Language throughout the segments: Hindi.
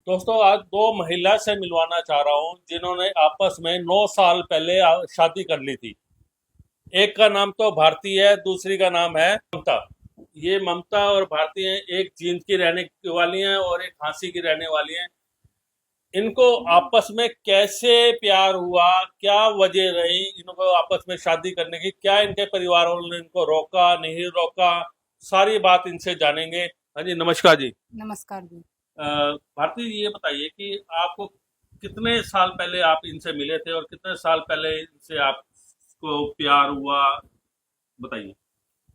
दोस्तों, आज दो महिला से मिलवाना चाह रहा हूँ जिन्होंने आपस में 9 साल पहले शादी कर ली थी। एक का नाम तो भारती है, दूसरी का नाम है ममता। ये ममता और भारती हैं, एक जींद की रहने वाली हैं और एक झांसी की रहने वाली हैं। इनको आपस में कैसे प्यार हुआ, क्या वजह रही इनको आपस में शादी करने की, क्या इनके परिवार वालों ने इनको रोका नहीं रोका, सारी बात इनसे जानेंगे। हाँ जी, नमस्कार जी। नमस्कार जी। भारती जी, ये बताइए कि आपको कितने साल पहले आप इनसे मिले थे और कितने साल पहले इनसे आपको प्यार हुआ, बताइए।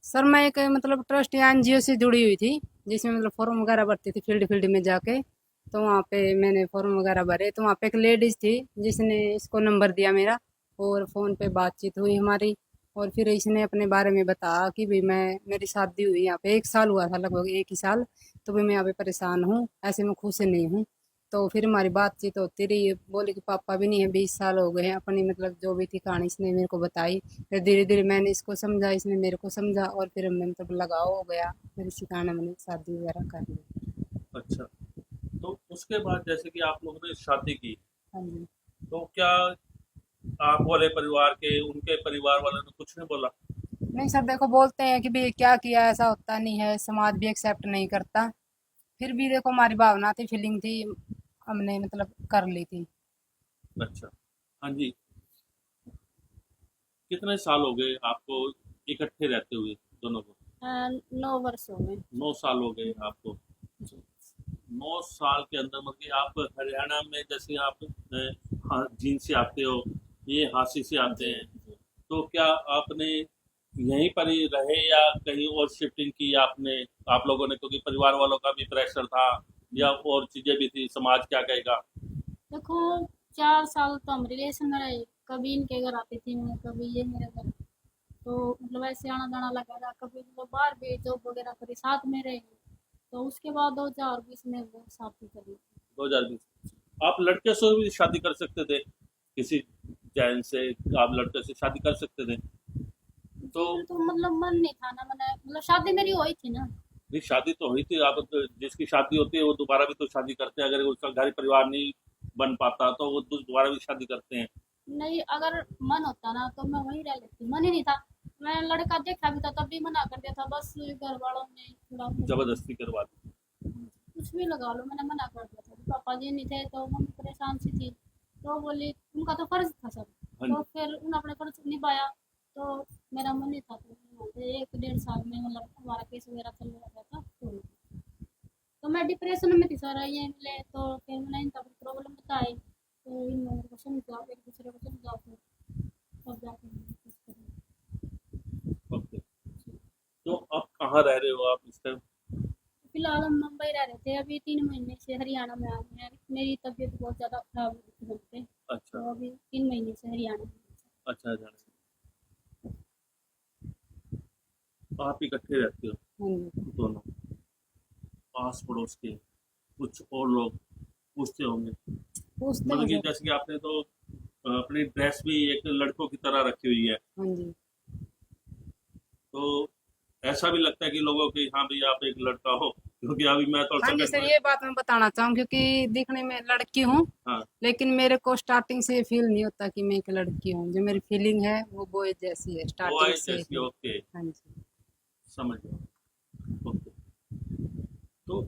सर मैं एक मतलब ट्रस्ट या एनजीओ से जुड़ी हुई थी, जिसमें मतलब फॉर्म वगैरह भरती थी फील्ड फील्ड में जाके। तो वहाँ पे मैंने फॉर्म वगैरह भरे, तो वहाँ पे एक लेडीज थी जिसने इसको नंबर दिया मेरा, और फ़ोन पे बातचीत हुई हमारी। और फिर इसने अपने बारे में बताया कि भाई मैं मेरी शादी हुई यहाँ पे 1 साल हुआ था, लगभग 1 ही साल। तो भाई मैं यहाँ पे परेशान हूँ, ऐसे में खुश नहीं हूँ। तो फिर हमारी बातचीत होती रही, बोले कि पापा भी नहीं है, 20 साल हो गए हैं। अपनी मतलब जो भी थी कहानी इसने मेरे को बताई। फिर धीरे धीरे मैंने इसको समझा, इसने मेरे को समझा, और फिर हमने मतलब लगाव हो गया। मेरे सिखाना मैंने शादी वगैरह कर ली। अच्छा, तो उसके बाद जैसे कि आप लोगों ने शादी की, हाँ जी। तो क्या आप वाले परिवार के उनके परिवार वालों ने कुछ नहीं बोला? नहीं सर, देखो बोलते हैं कि भाई क्या किया, ऐसा होता नहीं है, समाज भी एक्सेप्ट नहीं करता। फिर भी देखो हमारी भावना थी, फीलिंग थी, हमने मतलब कर ली थी। अच्छा। हाँ जी। कितने साल हो गए आपको इकट्ठे रहते हुए, दोनों को? 9 वर्ष हो गए। 9 साल हो गए आपको। जी। 9 साल के अंदर मतलब कि आप हरियाणा में, जैसे आप हाँ, जींद से आते हो, ये हांसी से आते जी। हैं, जी। तो क्या आपने यहीं पर ही रहे या कहीं और शिफ्टिंग की आपने, आप लोगों ने? क्योंकि परिवार वालों का भी प्रेशर था या और चीजें भी थी, समाज क्या कहेगा। देखो, 4 साल तो हम रिलेशन में रहे। कभी इनके घर आती थी मैं, कभी ये मेरे घर। तो मतलब ऐसे आना जाना लगा रहा, कभी मतलब बाहर भी जॉब वगैरह करी, साथ में रहे। तो उसके बाद 2020 में वो शादी करी। 2020? आप लड़के से भी शादी कर सकते थे, किसी जैन से आप लड़के से शादी कर सकते थे। तो जी तो मतलब मन नहीं था ना, मैंने मतलब शादी मेरी हुई थी ना। भी शादी तो हुई थी, आप तो जिसकी शादी होती है वो दोबारा भी तो शादी करते हैं, अगर उसका घर परिवार नहीं बन पाता तो वो दोबारा भी शादी करते हैं। नहीं, अगर मन होता ना तो मैं वहीं रह लेती, मन ही नहीं था। मैं लड़का देखा भी था तब भी मना कर दिया था, बस घर वालों ने थोड़ा मतलब जबरदस्ती करवा दी। कुछ भी लगा लो, मैंने मना कर दिया था। पापा जी नहीं थे तो मम्मी परेशान सी थी। तो बोली उनका तो फर्ज था सब। हाँ तो जी। फिर उन्होंने अपने फर्ज निभाया। तो मेरा मन नहीं था, तो मैंने 1 डेढ़ साल में मतलब हमारा केस वगैरह चल रहा था तो मैं डिप्रेशन में थी सारा ये मिले, तो फिर मैंने इनका प्रॉब्लम बताई, तो इन लोगों को समझा, एक दूसरे को समझा, फिर तब जाके मैंने कुछ करा। ओके। तो अब कहाँ रह रहे हो आप इस टाइम? फिलहाल हम मुंबई रह रहे थे, अभी 3 महीने से हरियाणा में आ गए हैं। मेरी तबीयत बहुत ज़्यादा खराब हो गई थी घर पे। अच्छा। तो अभी 3 महीने से हरियाणा में हैं। अच्छा, जाने। आप इकट्ठे रहते हो हाँ जी। दोनों? आस पड़ोस के कुछ और लोग पूछते होंगे, पूछते मतलब हैं कि सर। जैसे कि आपने तो अपनी ड्रेस भी एक लड़कों की तरह रखी हुई है, हाँ जी। तो ऐसा भी लगता है कि लोगों की, हाँ भाई आप एक लड़का हो? क्योंकि अभी मैं तो हाँ जी सकट सर, में। ये बात मैं बताना चाहूँ, क्योंकि दिखने में लड़की हूँ, हाँ। लेकिन मेरे को स्टार्टिंग से फील नहीं होता कि मैं एक लड़की हूँ। जो मेरी फीलिंग है वो बॉय जैसी है, वो स्टार्टिंग आए से जैसी, ही। ओके। हाँ जी। समझ गया। ओके। तो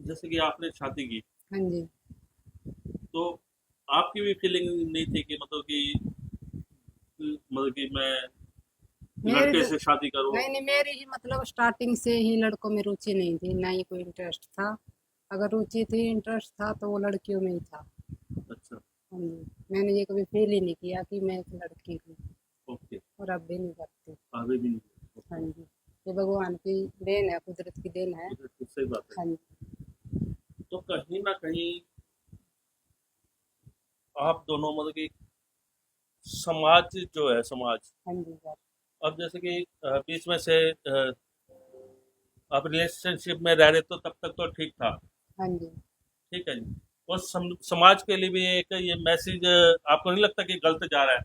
जैसे कि आपने शादी की, हाँ जी। तो आपकी भी फीलिंग नहीं थी कि मतलब कि मैं मेरे लड़के तो से शादी करूं? नहीं नहीं, मेरी ही मतलब स्टार्टिंग से ही लड़कों में रुचि नहीं थी, ना ही कोई इंटरेस्ट था। अगर रुचि थी, इंटरेस्ट था, तो वो लड़कियों में ही था। अच्छा। हाँ जी। मैंने ये कभी फील ही नहीं किया कि मैं एक लड़की हूँ, ओके। और अब भी नहीं करती। अभी भी नहीं? हाँ ओके। जी। ये भगवान की देन है, कुदरत की देन है। तो सही बात है। हाँ जी। तो कहीं ना कहीं आप दोनों मतलब कि समाज जो है, समाज, हाँ जी सर। अब जैसे कि बीच में से आप रिलेशनशिप में रह रहे तो तब तक तो ठीक था, हाँ जी। ठीक है जी। और समाज के लिए भी एक ये मैसेज आपको नहीं लगता कि गलत जा रहा है?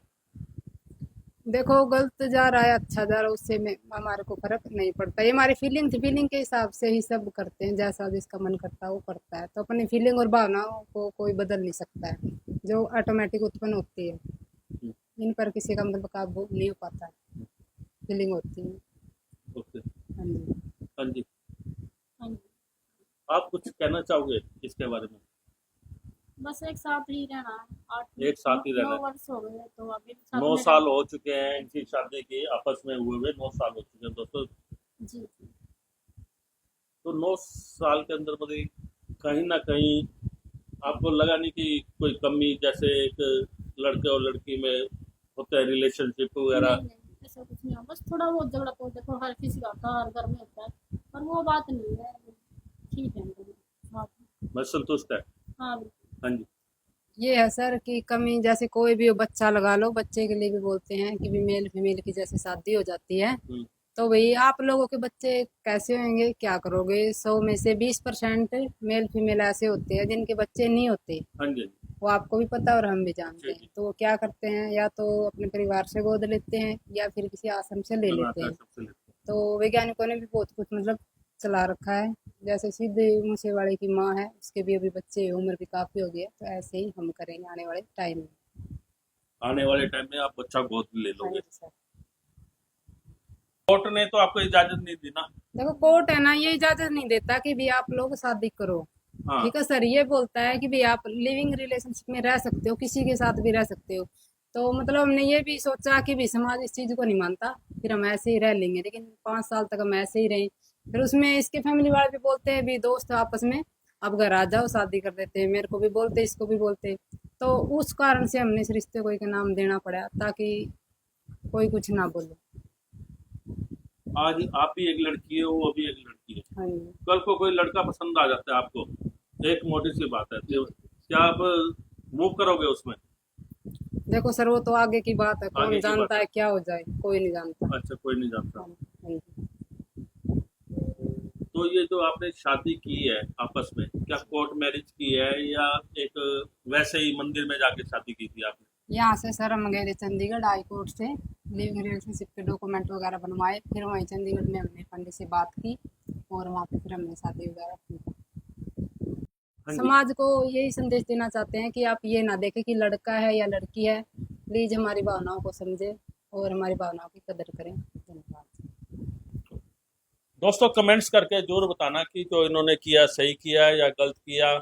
देखो गलत जा रहा है अच्छा जा रहा है उससे में हमारे को फर्क नहीं पड़ता। ये हमारी फीलिंग थी, फीलिंग के हिसाब से ही सब करते हैं, जैसा जिसका मन करता है वो करता है। तो अपनी फीलिंग और भावनाओं को कोई बदल नहीं सकता है, जो ऑटोमेटिक उत्पन्न होती है। इन पर किसी का मतलब काबू नहीं हो पाता है, फीलिंग होती है। ओके। हाँ जी। हाँ जी, हाँ जी। आप कुछ कहना चाहोगे इसके बारे में? बस एक साथ ही रहना है। आठ एक साथ ही रहना 9 है। वर्ष हो गए तो अभी भी साथ 9 में साल रहना हो चुके हैं इनकी शादी के, आपस में हुए हुए 9 साल हो चुके हैं दोस्तों। है। जी जी। तो 9 साल के अंदर मतलब कहीं ना कहीं आपको लगा नहीं कि कोई कमी, जैसे एक लड़के और लड़की में होता है रिलेशनशिप वगैरह? नहीं नहीं ऐसा कुछ नहीं है, बस थोड़ा बहुत झगड़ा तो देखो हर किसी का होता है, हर घर में होता है, पर वो बात नहीं है। ठीक है मतलब बात। मैं संतुष्ट है। हाँ बिल्कुल। हाँ जी। ये है सर कि कमी, जैसे कोई भी बच्चा लगा लो, बच्चे के लिए भी बोलते हैं कि भी मेल फीमेल की जैसे शादी हो जाती है, हम्म, तो भाई आप लोगों के बच्चे कैसे होंगे, क्या करोगे? 100 में से 20% मेल फीमेल ऐसे होते हैं जिनके बच्चे नहीं होते। हाँ जी, हाँ जी। वो आपको भी पता है और हम भी जानते जी हैं। जी। तो वो क्या करते हैं, या तो अपने परिवार से गोद लेते हैं या फिर किसी आश्रम से ले अनाथ लेते हैं। आश्रम से लेते तो वैज्ञानिकों ने भी बहुत कुछ मतलब चला रखा है। जैसे सिद्धू मूसेवाले की माँ है, उसके भी अभी बच्चे, उम्र भी काफ़ी हो गई है, तो ऐसे ही हम करेंगे आने वाले टाइम में। हैं। आने वाले टाइम में आप बच्चा गोद ले हाँ लोगे। जी सर। कोर्ट ने तो आपको इजाजत नहीं दी ना? देखो कोर्ट है ना, ये इजाज़त नहीं देता कि भी आप लोग शादी करो। हाँ। ठीक है सर, ये बोलता है कि भी आप लिविंग रिलेशनशिप में रह सकते हो, किसी के साथ भी रह सकते हो। तो मतलब हमने ये भी सोचा कि भी समाज इस चीज़ को नहीं मानता, फिर हम ऐसे ही रह लेंगे। लेकिन 5 साल तक हम ऐसे ही रहे। फिर उसमें इसके फैमिली वाले भी बोलते हैं भी दोस्त आपस में अब घर आ जाओ शादी कर देते हैं, मेरे को भी बोलते इसको भी बोलते। तो उस कारण से हमने इस रिश्ते को एक नाम देना पड़ा ताकि कोई कुछ ना बोले। आज आप भी एक लड़की है, वो भी एक लड़की है। हाँ जी। कल को कोई लड़का पसंद आ जाता है आपको, एक मोटी सी बात है, तो क्या आप मूव करोगे उसमें? देखो सर वो तो आगे की बात है, आगे कौन की बात जानता है। है क्या हो जाए, कोई नहीं जानता। अच्छा, कोई नहीं जानता। हाँ जी। तो ये जो आपने शादी की है आपस में, क्या कोर्ट मैरिज की है या एक वैसे ही मंदिर में जाके शादी की थी आपने? यहाँ से सर हम गए थे चंडीगढ़ हाई कोर्ट से, लिविंग रिलेशनशिप के डॉक्यूमेंट वगैरह बनवाए, फिर वहीं चंडीगढ़ में हमने पंडित से बात की और वहाँ पे फिर हमने शादी वगैरह की। हाँ जी। समाज को यही संदेश देना चाहते हैं कि आप ये ना देखें कि लड़का है या लड़की है, प्लीज हमारी भावनाओं को समझे और हमारी भावनाओं की कदर करें। धन्यवाद। दोस्तों कमेंट्स करके जरूर बताना कि जो इन्होंने किया सही किया या गलत किया।